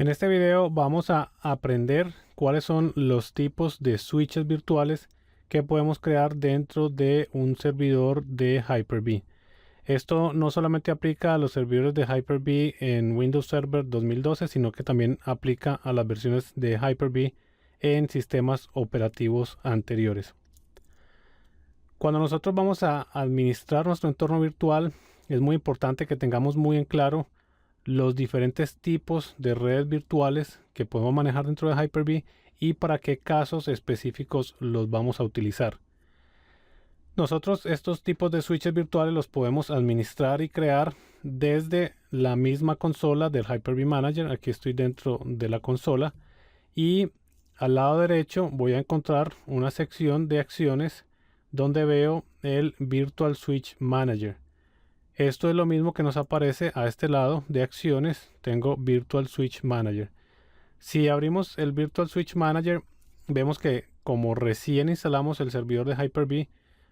En este video vamos a aprender cuáles son los tipos de switches virtuales que podemos crear dentro de un servidor de Hyper-V. Esto no solamente aplica a los servidores de Hyper-V en Windows Server 2012, sino que también aplica a las versiones de Hyper-V en sistemas operativos anteriores. Cuando nosotros vamos a administrar nuestro entorno virtual, es muy importante que tengamos muy en claro los diferentes tipos de redes virtuales que podemos manejar dentro de Hyper-V y para qué casos específicos los vamos a utilizar. Nosotros estos tipos de switches virtuales los podemos administrar y crear desde la misma consola del Hyper-V Manager. Aquí estoy dentro de la consola y al lado derecho voy a encontrar una sección de acciones donde veo el Virtual Switch Manager. Esto es lo mismo que nos aparece a este lado de acciones. Tengo Virtual Switch Manager. Si abrimos el Virtual Switch Manager, vemos que como recién instalamos el servidor de Hyper-V,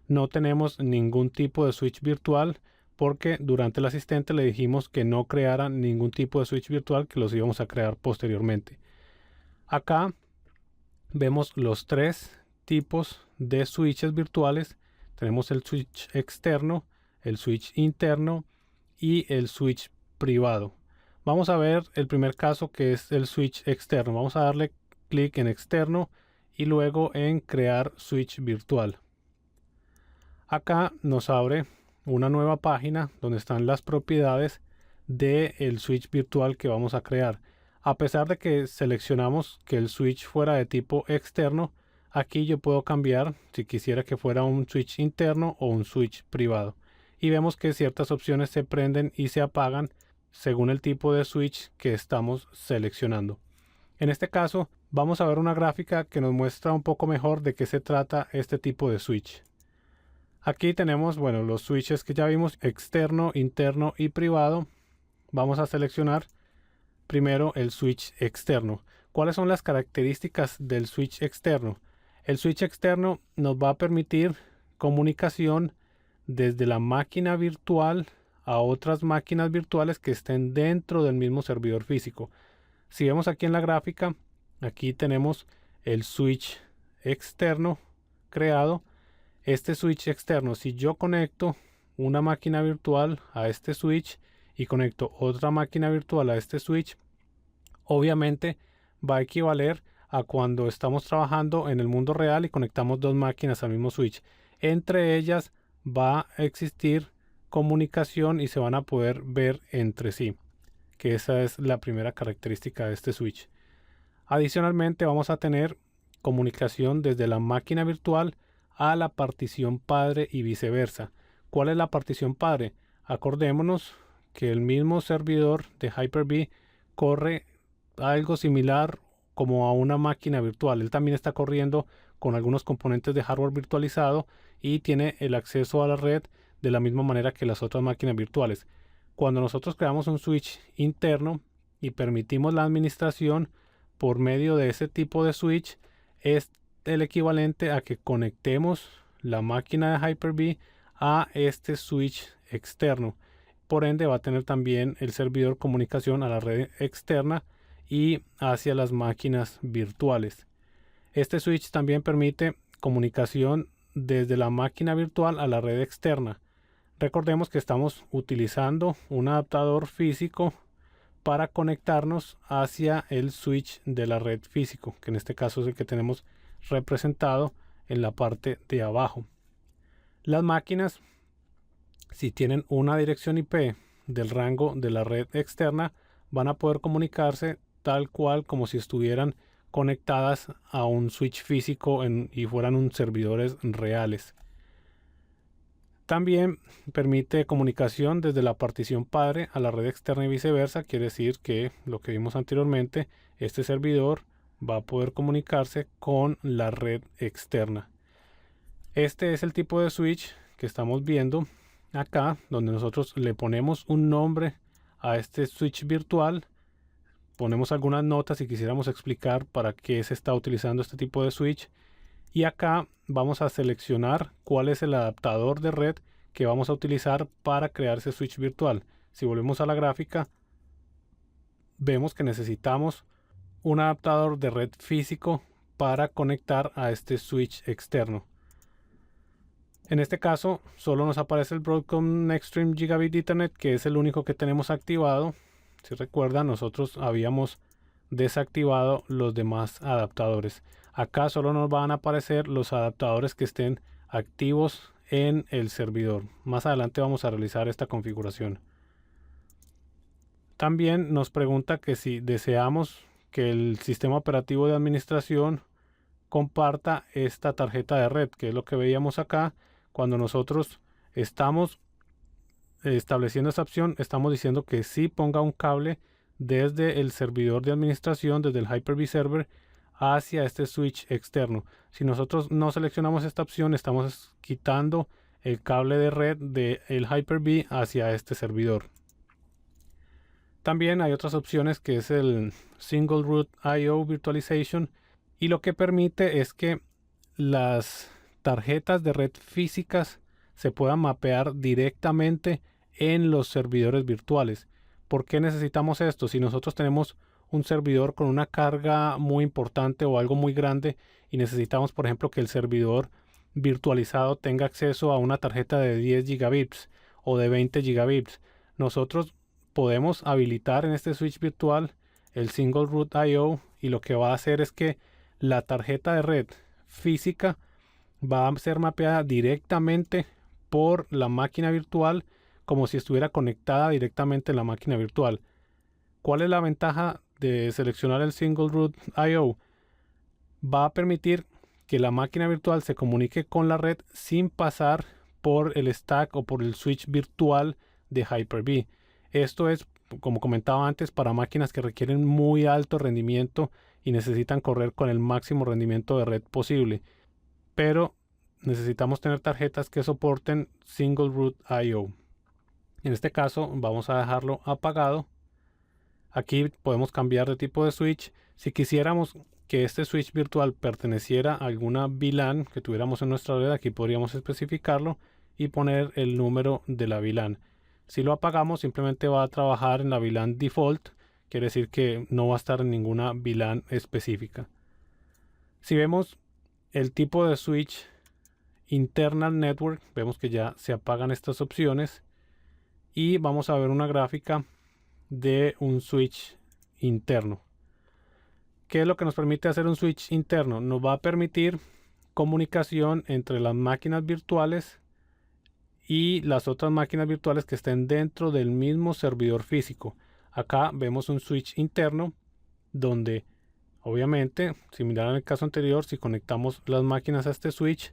no tenemos ningún tipo de switch virtual porque durante el asistente le dijimos que no creara ningún tipo de switch virtual, que los íbamos a crear posteriormente. Acá vemos los tres tipos de switches virtuales. Tenemos el switch externo, el switch interno y el switch privado. Vamos a ver el primer caso, que es el switch externo. Vamos a darle clic en externo y luego en crear switch virtual. Acá nos abre una nueva página donde están las propiedades del switch virtual que vamos a crear. A pesar de que seleccionamos que el switch fuera de tipo externo, aquí yo puedo cambiar si quisiera que fuera un switch interno o un switch privado. Y vemos que ciertas opciones se prenden y se apagan según el tipo de switch que estamos seleccionando. En este caso vamos a ver una gráfica que nos muestra un poco mejor de qué se trata este tipo de switch. Aquí tenemos, los switches que ya vimos: externo, interno y privado. Vamos a seleccionar primero el switch externo. ¿Cuáles son las características del switch externo? El switch externo nos va a permitir comunicación desde la máquina virtual a otras máquinas virtuales que estén dentro del mismo servidor físico. Si vemos aquí en la gráfica, aquí tenemos el switch externo creado. Este switch externo, si yo conecto una máquina virtual a este switch y conecto otra máquina virtual a este switch, obviamente va a equivaler a cuando estamos trabajando en el mundo real y conectamos dos máquinas al mismo switch. Entre ellas va a existir comunicación y se van a poder ver entre sí, que esa es la primera característica de este switch. Adicionalmente vamos a tener comunicación desde la máquina virtual a la partición padre y viceversa. ¿Cuál es la partición padre? Acordémonos que el mismo servidor de Hyper-V corre algo similar como a una máquina virtual. Él también está corriendo con algunos componentes de hardware virtualizado y tiene el acceso a la red de la misma manera que las otras máquinas virtuales. Cuando nosotros creamos un switch interno y permitimos la administración por medio de ese tipo de switch, es el equivalente a que conectemos la máquina de Hyper-V a este switch externo. Por ende va a tener también el servidor comunicación a la red externa y hacia las máquinas virtuales. Este switch también permite comunicación desde la máquina virtual a la red externa. Recordemos que estamos utilizando un adaptador físico para conectarnos hacia el switch de la red físico, que en este caso es el que tenemos representado en la parte de abajo. Las máquinas, si tienen una dirección IP del rango de la red externa, van a poder comunicarse tal cual como si estuvieran conectadas a un switch físico y fueran un servidores reales. También permite comunicación desde la partición padre a la red externa y viceversa. Quiere decir que lo que vimos anteriormente, este servidor va a poder comunicarse con la red externa. Este es el tipo de switch que estamos viendo acá, donde nosotros le ponemos un nombre a este switch virtual. Ponemos algunas notas si quisiéramos explicar para qué se está utilizando este tipo de switch. Y acá vamos a seleccionar cuál es el adaptador de red que vamos a utilizar para crear ese switch virtual. Si volvemos a la gráfica, vemos que necesitamos un adaptador de red físico para conectar a este switch externo. En este caso solo nos aparece el Broadcom Extreme Gigabit Ethernet, que es el único que tenemos activado. Si recuerdan, nosotros habíamos desactivado los demás adaptadores. Acá solo nos van a aparecer los adaptadores que estén activos en el servidor. Más adelante vamos a realizar esta configuración. También nos pregunta que si deseamos que el sistema operativo de administración comparta esta tarjeta de red, que es lo que veíamos acá. Cuando nosotros estamos estableciendo esa opción, estamos diciendo que sí ponga un cable desde el servidor de administración, desde el Hyper-V Server, hacia este switch externo. Si nosotros no seleccionamos esta opción, estamos quitando el cable de red del Hyper-V hacia este servidor. También hay otras opciones, que es el Single Root I/O Virtualization, y lo que permite es que las tarjetas de red físicas se puedan mapear directamente en los servidores virtuales. ¿Por qué necesitamos esto? Si nosotros tenemos un servidor con una carga muy importante o algo muy grande y necesitamos, por ejemplo, que el servidor virtualizado tenga acceso a una tarjeta de 10 gigabits o de 20 gigabits, nosotros podemos habilitar en este switch virtual el Single Root I/O, y lo que va a hacer es que la tarjeta de red física va a ser mapeada directamente por la máquina virtual, como si estuviera conectada directamente en la máquina virtual. ¿Cuál es la ventaja de seleccionar el Single Root I/O? Va a permitir que la máquina virtual se comunique con la red sin pasar por el stack o por el switch virtual de Hyper-V. Esto es, como comentaba antes, para máquinas que requieren muy alto rendimiento y necesitan correr con el máximo rendimiento de red posible. Pero necesitamos tener tarjetas que soporten Single Root I/O. En este caso vamos a dejarlo apagado. Aquí podemos cambiar de tipo de switch. Si quisiéramos que este switch virtual perteneciera a alguna VLAN que tuviéramos en nuestra red, aquí podríamos especificarlo y poner el número de la VLAN. Si lo apagamos, simplemente va a trabajar en la VLAN default, quiere decir que no va a estar en ninguna VLAN específica. Si vemos el tipo de switch internal network, vemos que ya se apagan estas opciones y vamos a ver una gráfica de un switch interno. ¿Qué es lo que nos permite hacer un switch interno? Nos va a permitir comunicación entre las máquinas virtuales y las otras máquinas virtuales que estén dentro del mismo servidor físico. Acá vemos un switch interno donde, obviamente, similar al caso anterior, si conectamos las máquinas a este switch,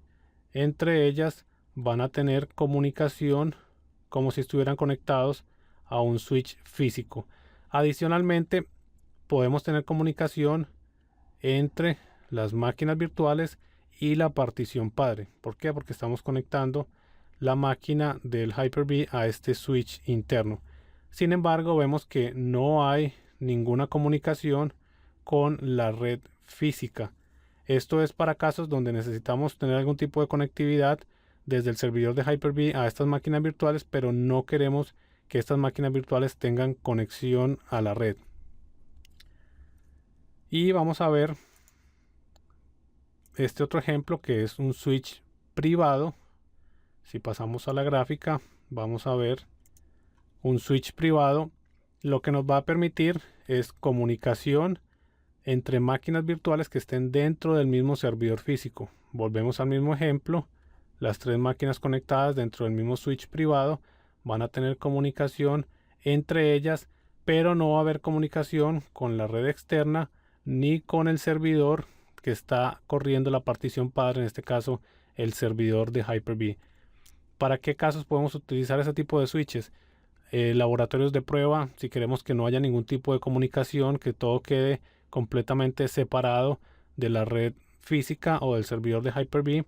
entre ellas van a tener comunicación como si estuvieran conectados a un switch físico. Adicionalmente, podemos tener comunicación entre las máquinas virtuales y la partición padre. ¿Por qué? Porque estamos conectando la máquina del Hyper-V a este switch interno. Sin embargo, vemos que no hay ninguna comunicación con la red física. Esto es para casos donde necesitamos tener algún tipo de conectividad desde el servidor de Hyper-V a estas máquinas virtuales, pero no queremos que estas máquinas virtuales tengan conexión a la red. Y vamos a ver este otro ejemplo, que es un switch privado. Si pasamos a la gráfica, vamos a ver un switch privado. Lo que nos va a permitir es comunicación entre máquinas virtuales que estén dentro del mismo servidor físico. Volvemos al mismo ejemplo. Las tres máquinas conectadas dentro del mismo switch privado van a tener comunicación entre ellas, pero no va a haber comunicación con la red externa ni con el servidor que está corriendo la partición padre, en este caso el servidor de Hyper-V. ¿Para qué casos podemos utilizar ese tipo de switches? Laboratorios de prueba, si queremos que no haya ningún tipo de comunicación, que todo quede completamente separado de la red física o del servidor de Hyper-V,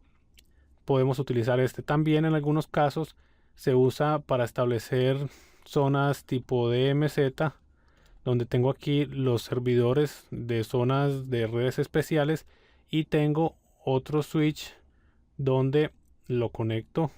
podemos utilizar este. También en algunos casos se usa para establecer zonas tipo DMZ, donde tengo aquí los servidores de zonas de redes especiales y tengo otro switch donde lo conecto,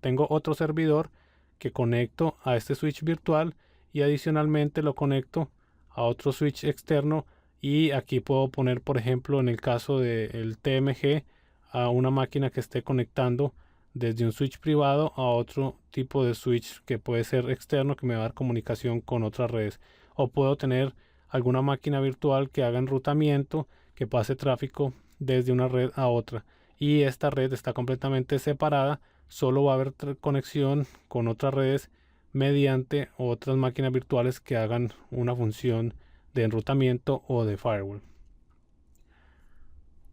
tengo otro servidor que conecto a este switch virtual y adicionalmente lo conecto a otro switch externo, y aquí puedo poner, por ejemplo, en el caso del TMG, a una máquina que esté conectando desde un switch privado a otro tipo de switch que puede ser externo, que me va a dar comunicación con otras redes. O puedo tener alguna máquina virtual que haga enrutamiento, que pase tráfico desde una red a otra, y esta red está completamente separada. Solo va a haber conexión con otras redes mediante otras máquinas virtuales que hagan una función de enrutamiento o de firewall.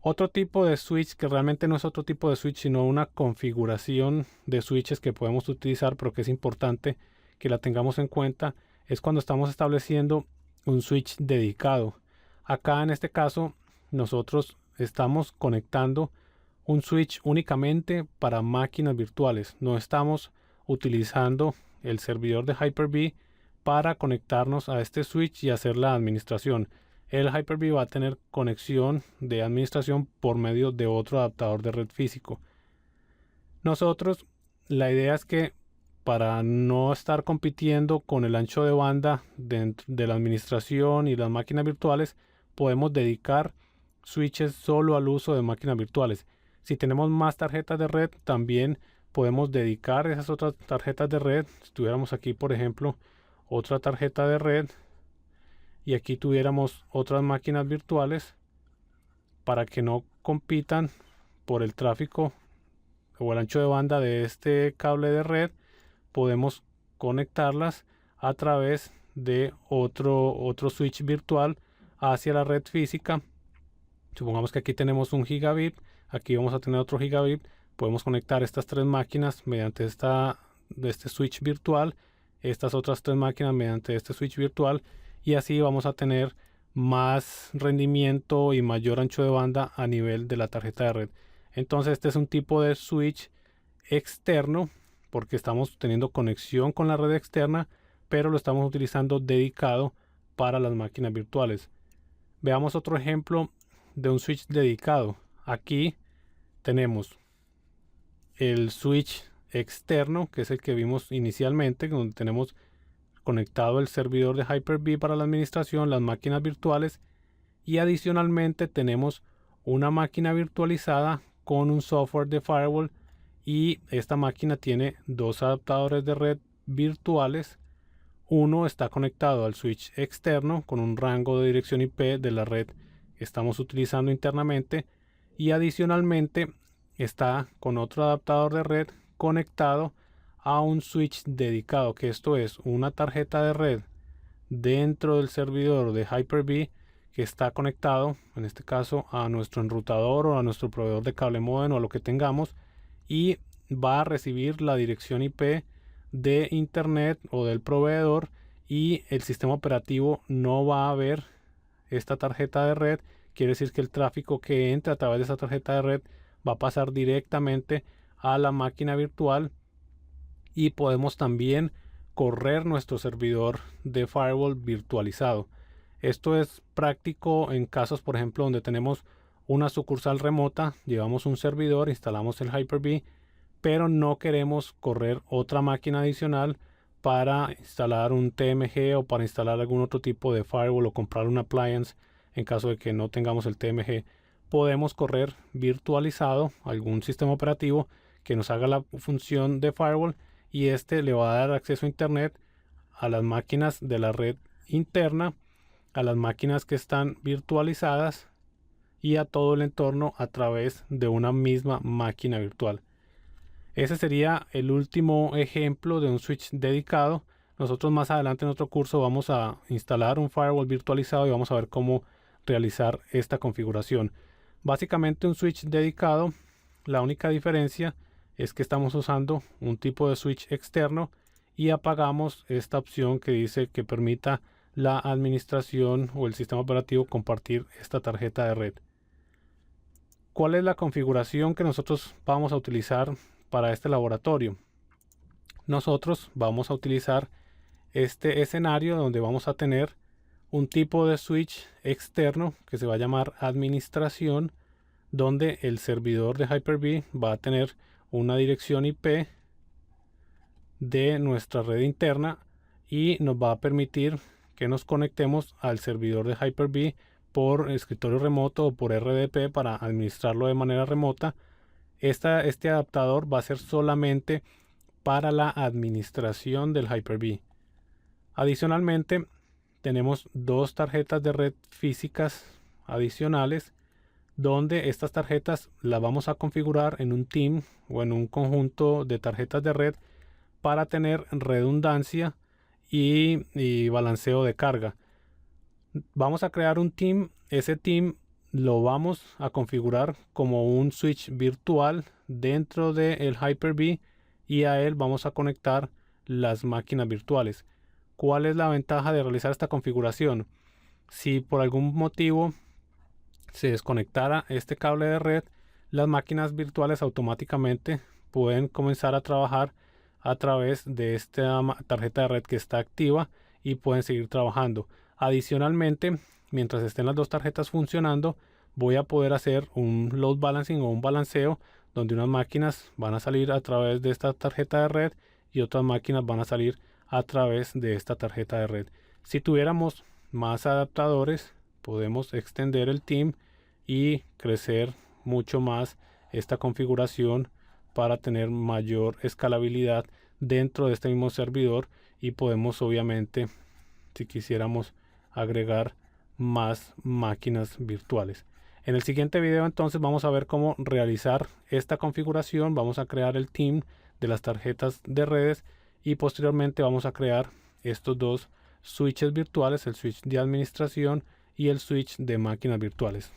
Otro tipo de switch, que realmente no es otro tipo de switch, sino una configuración de switches que podemos utilizar, pero que es importante que la tengamos en cuenta, es cuando estamos estableciendo un switch dedicado. Acá en este caso nosotros estamos conectando un switch únicamente para máquinas virtuales. No estamos utilizando el servidor de Hyper-V para conectarnos a este switch y hacer la administración. El Hyper-V va a tener conexión de administración por medio de otro adaptador de red físico. Nosotros, la idea es que para no estar compitiendo con el ancho de banda de la administración y las máquinas virtuales, podemos dedicar switches solo al uso de máquinas virtuales. Si tenemos más tarjetas de red, también podemos dedicar esas otras tarjetas de red. Si tuviéramos aquí, por ejemplo, otra tarjeta de red, y aquí tuviéramos otras máquinas virtuales, para que no compitan por el tráfico o el ancho de banda de este cable de red, podemos conectarlas a través de otro switch virtual hacia la red física. Supongamos que aquí tenemos un gigabit, aquí vamos a tener otro gigabit. Podemos conectar estas tres máquinas mediante este switch virtual, estas otras tres máquinas mediante este switch virtual, y así vamos a tener más rendimiento y mayor ancho de banda a nivel de la tarjeta de red. Entonces este es un tipo de switch externo, porque estamos teniendo conexión con la red externa, pero lo estamos utilizando dedicado para las máquinas virtuales. Veamos otro ejemplo de un switch dedicado. Aquí tenemos el switch externo, que es el que vimos inicialmente, donde tenemos conectado el servidor de Hyper-V para la administración, las máquinas virtuales, y adicionalmente tenemos una máquina virtualizada con un software de firewall, y esta máquina tiene dos adaptadores de red virtuales. Uno está conectado al switch externo con un rango de dirección IP de la red que estamos utilizando internamente, y adicionalmente está con otro adaptador de red conectado a un switch dedicado, que esto es una tarjeta de red dentro del servidor de Hyper-V que está conectado, en este caso, a nuestro enrutador o a nuestro proveedor de cable módem o lo que tengamos, y va a recibir la dirección IP de internet o del proveedor, y el sistema operativo no va a ver esta tarjeta de red. Quiere decir que el tráfico que entre a través de esta tarjeta de red va a pasar directamente a la máquina virtual, y podemos también correr nuestro servidor de firewall virtualizado. Esto es práctico en casos, por ejemplo, donde tenemos una sucursal remota, llevamos un servidor, instalamos el Hyper-V, pero no queremos correr otra máquina adicional para instalar un TMG o para instalar algún otro tipo de firewall o comprar un appliance. En caso de que no tengamos el TMG, podemos correr virtualizado algún sistema operativo que nos haga la función de firewall, y este le va a dar acceso a internet a las máquinas de la red interna, a las máquinas que están virtualizadas y a todo el entorno a través de una misma máquina virtual. Ese sería el último ejemplo de un switch dedicado. Nosotros más adelante en otro curso vamos a instalar un firewall virtualizado y vamos a ver cómo realizar esta configuración. Básicamente, un switch dedicado, la única diferencia es que estamos usando un tipo de switch externo y apagamos esta opción que dice que permita la administración o el sistema operativo compartir esta tarjeta de red. ¿Cuál es la configuración que nosotros vamos a utilizar para este laboratorio? Nosotros vamos a utilizar este escenario donde vamos a tener un tipo de switch externo que se va a llamar administración, donde el servidor de Hyper-V va a tener una dirección IP de nuestra red interna y nos va a permitir que nos conectemos al servidor de Hyper-V por escritorio remoto o por RDP para administrarlo de manera remota. Este adaptador va a ser solamente para la administración del Hyper-V. Adicionalmente, tenemos dos tarjetas de red físicas adicionales, donde estas tarjetas las vamos a configurar en un team o en un conjunto de tarjetas de red para tener redundancia y balanceo de carga. Vamos a crear un team. Ese team lo vamos a configurar como un switch virtual dentro del Hyper-V y a él vamos a conectar las máquinas virtuales. ¿Cuál es la ventaja de realizar esta configuración? Si por algún motivo se desconectara este cable de red, las máquinas virtuales automáticamente pueden comenzar a trabajar a través de esta tarjeta de red que está activa y pueden seguir trabajando. Adicionalmente, mientras estén las dos tarjetas funcionando, voy a poder hacer un load balancing o un balanceo donde unas máquinas van a salir a través de esta tarjeta de red y otras máquinas van a salir a través de esta tarjeta de red. Si tuviéramos más adaptadores, podemos extender el team y crecer mucho más esta configuración para tener mayor escalabilidad dentro de este mismo servidor, y podemos obviamente, si quisiéramos, agregar más máquinas virtuales. En el siguiente video entonces vamos a ver cómo realizar esta configuración. Vamos a crear el team de las tarjetas de redes y posteriormente vamos a crear estos dos switches virtuales, el switch de administración y el switch de máquinas virtuales.